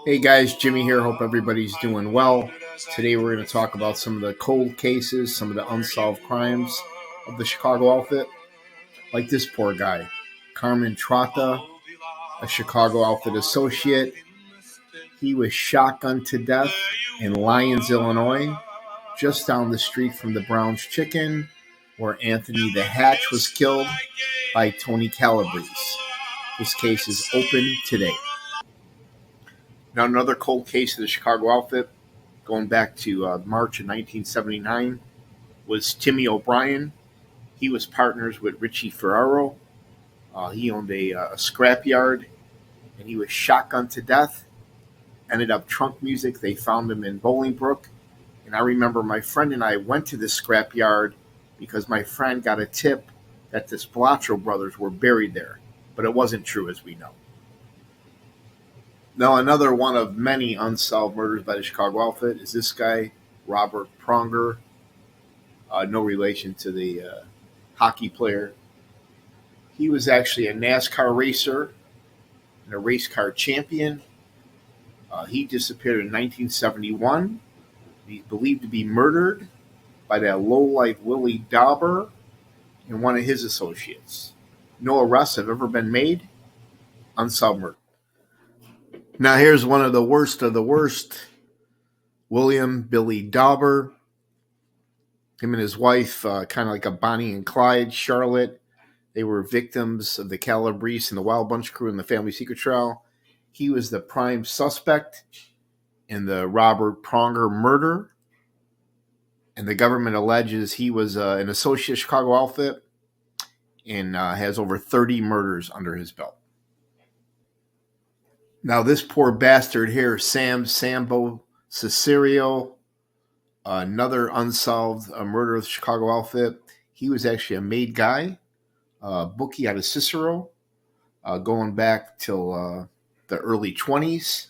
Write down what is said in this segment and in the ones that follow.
Hey guys, Jimmy here. Hope everybody's doing well. Today we're going to talk about some of the cold cases, some of the unsolved crimes of the Chicago outfit. Like this poor guy, Carmen Trotta, a Chicago outfit associate. He was shotgunned to death in Lyons, Illinois, just down the street from the Brown's Chicken, where Anthony the Hatch was killed by Tony Calabrese. This case is open today. Now, another cold case of the Chicago outfit, going back to March of 1979, was Timmy OBrien. He was partners with Richie Ferraro. He owned a scrapyard, and he was shotgunned to death. Ended up trunk music. They found him in Bolingbrook. And I remember my friend and I went to this scrapyard because my friend got a tip that the Spilotro brothers were buried there. But it wasn't true, as we know. Now, another one of many unsolved murders by the Chicago outfit is this guy, Robert Pronger. No relation to the hockey player. He was actually a NASCAR racer and a race car champion. He disappeared in 1971. He's believed to be murdered by that lowlife Willie Dauber and one of his associates. No arrests have ever been made. Unsolved murder. Now here's one of the worst. William Billy Dauber. Him and his wife, kind of like a Bonnie and Clyde, Charlotte. They were victims of the Calabrese and the Wild Bunch crew in the family secret trial. He was the prime suspect in the Robert Pronger murder. And the government alleges he was an associate Chicago outfit and has over 30 murders under his belt. Now, this poor bastard here, Samsambo Cesario, another unsolved murder of the Chicago outfit. He was actually a made guy, bookie out of Cicero, going back till the early 20s.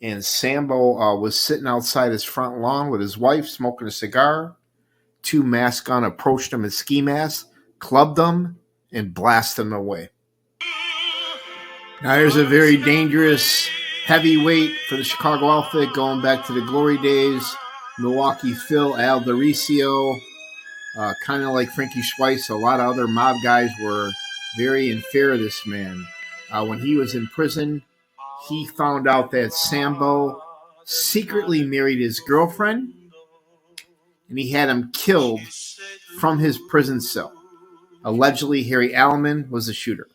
And Sambo was sitting outside his front lawn with his wife, smoking a cigar. Two masked men approached him in ski masks, clubbed him, and blasted him away. Now here's a very dangerous heavyweight for the Chicago outfit, going back to the glory days. Milwaukee Phil, Aldoricio, kind of like Frankie Schweiss. A lot of other mob guys were very in fear of this man. When he was in prison, he found out that Sambo secretly married his girlfriend, and he had him killed from his prison cell. Allegedly, Harry Allman was the shooter.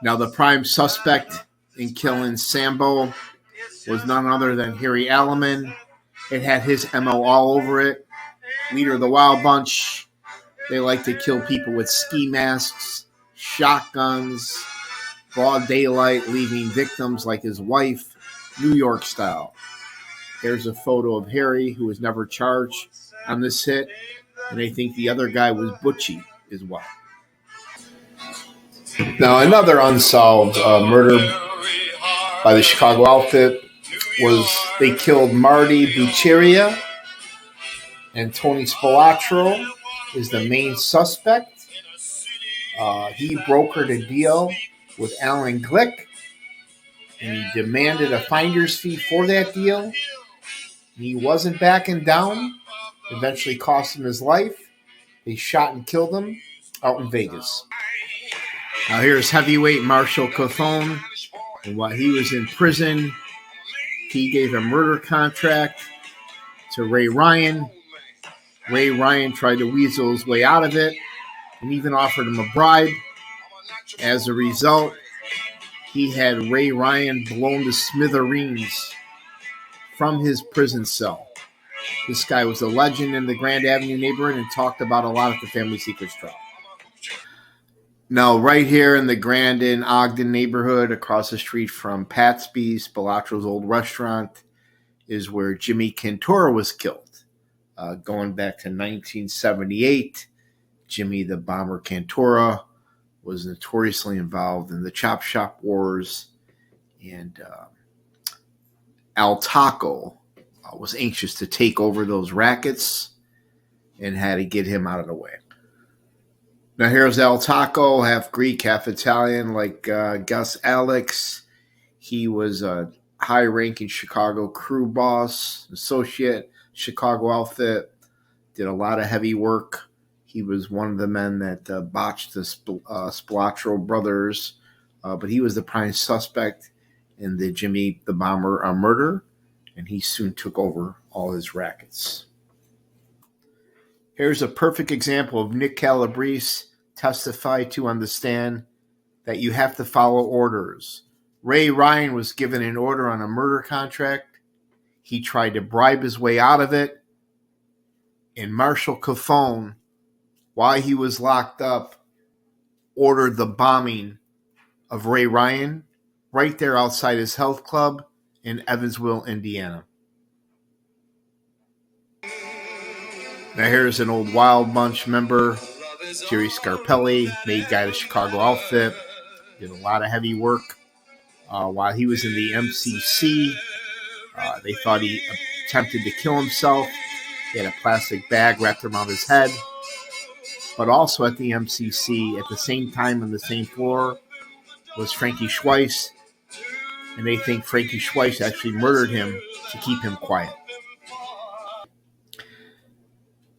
Now, the prime suspect in killing Sambo was none other than Harry Allman. It had his MO all over it. Leader of the Wild Bunch. They like to kill people with ski masks, shotguns, broad daylight, leaving victims like his wife, New York style. There's a photo of Harry, who was never charged on this hit, and they think the other guy was Butchie as well. Now, another unsolved murder by the Chicago outfit was they killed Marty Bucheria, and Tony Spilotro is the main suspect. He brokered a deal with Alan Glick, and he demanded a finder's fee for that deal. And he wasn't backing down. Eventually cost him his life. They shot and killed him out in Vegas. Now here's heavyweight Marshall Capone. And while he was in prison, he gave a murder contract to Ray Ryan. Ray Ryan tried to weasel his way out of it and even offered him a bribe. As a result, he had Ray Ryan blown to smithereens from his prison cell. This guy was a legend in the Grand Avenue neighborhood and talked about a lot at the Family Secrets trial. Now, right here in the Grandin, Ogden neighborhood, across the street from Patsby's, Spilotro's old restaurant, is where Jimmy Cantoro was killed. Going back to 1978, Jimmy the Bomber Cantoro was notoriously involved in the Chop Shop Wars, and Al Taco was anxious to take over those rackets and had to get him out of the way. Now here's El Taco, half Greek, half Italian, like Gus Alex. He was a high-ranking Chicago crew boss, associate, Chicago outfit, did a lot of heavy work. He was one of the men that botched the Spilatro brothers, but he was the prime suspect in the Jimmy the Bomber murder, and he soon took over all his rackets. Here's a perfect example of Nick Calabrese testify to on the stand that you have to follow orders. Ray Ryan was given an order on a murder contract. He tried to bribe his way out of it. And Marshal Capone, while he was locked up, ordered the bombing of Ray Ryan right there outside his health club in Evansville, Indiana. Now here's an old Wild Bunch member, Jerry Scarpelli, made guy to Chicago outfit, did a lot of heavy work. While he was in the MCC, they thought he attempted to kill himself. He had a plastic bag wrapped around his head. But also at the MCC, at the same time on the same floor, was Frankie Schweiss. And they think Frankie Schweiss actually murdered him to keep him quiet.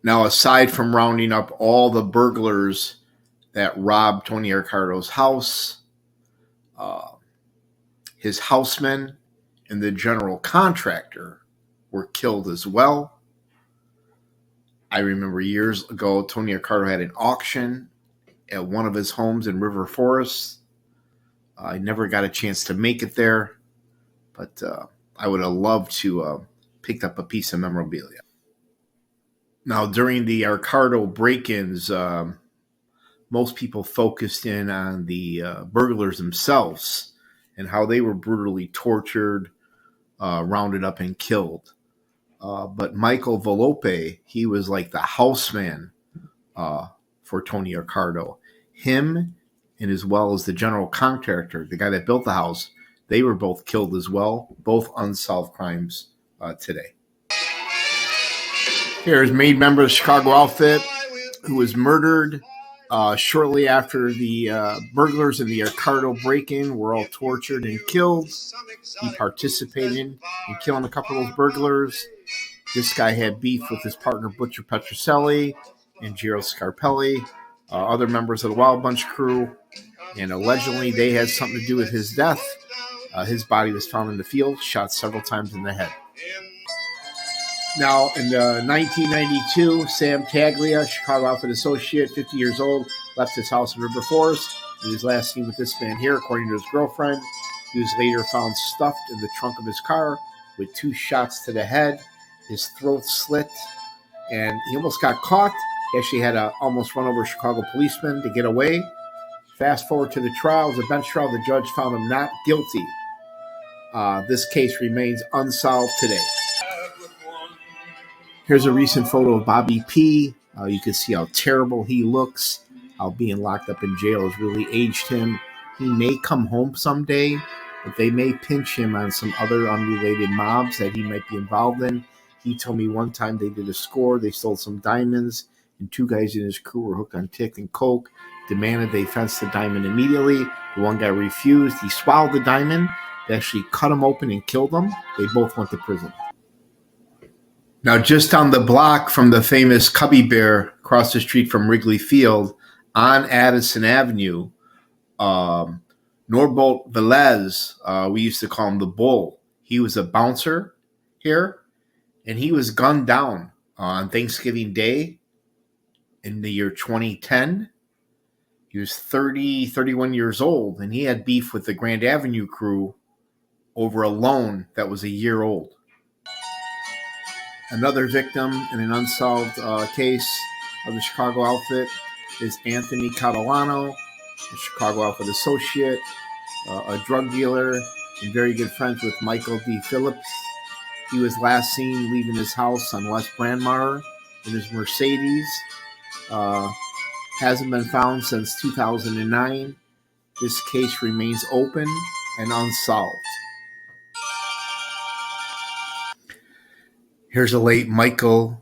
Now, aside from rounding up all the burglars that robbed Tony Accardo's house, his houseman and the general contractor were killed as well. I remember years ago, Tony Accardo had an auction at one of his homes in River Forest. I never got a chance to make it there, but I would have loved to pick up a piece of memorabilia. Now, during the Accardo break-ins, most people focused in on the burglars themselves and how they were brutally tortured, rounded up, and killed. But Michael Volpe, he was like the houseman for Tony Accardo. Him, and as well as the general contractor, the guy that built the house, they were both killed as well, both unsolved crimes today. Here's made member of the Chicago outfit who was murdered shortly after the burglars in the Accardo break-in were all tortured and killed. He participated in killing a couple of those burglars. This guy had beef with his partner Butcher Petrocelli and Gerald Scarpelli, other members of the Wild Bunch crew, and allegedly they had something to do with his death. His body was found in the field, shot several times in the head. Now, in 1992, Sam Taglia, Chicago outfit associate, 50 years old, left his house in River Forest. He was last seen with this man here, according to his girlfriend. He was later found stuffed in the trunk of his car with 2 shots to the head. His throat slit, and he almost got caught. He actually had to almost run over a Chicago policeman to get away. Fast forward to the trial. It was a bench trial. The judge found him not guilty. This case remains unsolved today. Here's a recent photo of Bobby P. You can see how terrible he looks, how being locked up in jail has really aged him. He may come home someday, but they may pinch him on some other unrelated mobs that he might be involved in. He told me one time they did a score, they stole some diamonds, and 2 guys in his crew were hooked on tick and coke, demanded they fence the diamond immediately. The one guy refused. He swallowed the diamond. They actually cut him open and killed him. They both went to prison. Now, just down the block from the famous Cubby Bear, across the street from Wrigley Field, on Addison Avenue, Norbolt Velez, we used to call him the Bull. He was a bouncer here, and he was gunned down on Thanksgiving Day in the year 2010. He was 31 years old, and he had beef with the Grand Avenue crew over a loan that was a year old. Another victim in an unsolved case of the Chicago outfit is Anthony Catalano, a Chicago outfit associate, a drug dealer, and very good friends with Michael D. Phillips. He was last seen leaving his house on West Brandmauer in his Mercedes. Hasn't been found since 2009. This case remains open and unsolved. Here's a late Michael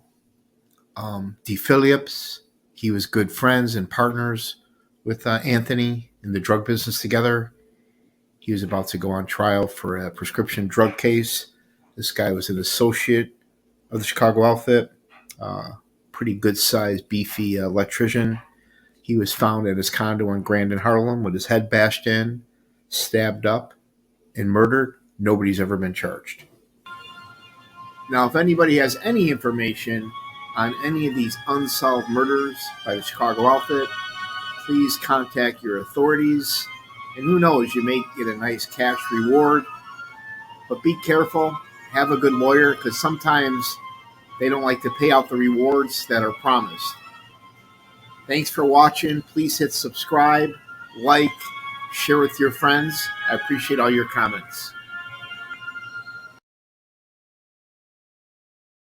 D. Phillips. He was good friends and partners with Anthony in the drug business together. He was about to go on trial for a prescription drug case. This guy was an associate of the Chicago outfit, pretty good-sized, beefy electrician. He was found at his condo in Grand in Harlem with his head bashed in, stabbed up, and murdered. Nobody's ever been charged. Now, if anybody has any information on any of these unsolved murders by the Chicago outfit, please contact your authorities. And who knows, you may get a nice cash reward. But be careful. Have a good lawyer, because sometimes they don't like to pay out the rewards that are promised. Thanks for watching. Please hit subscribe, like, share with your friends. I appreciate all your comments.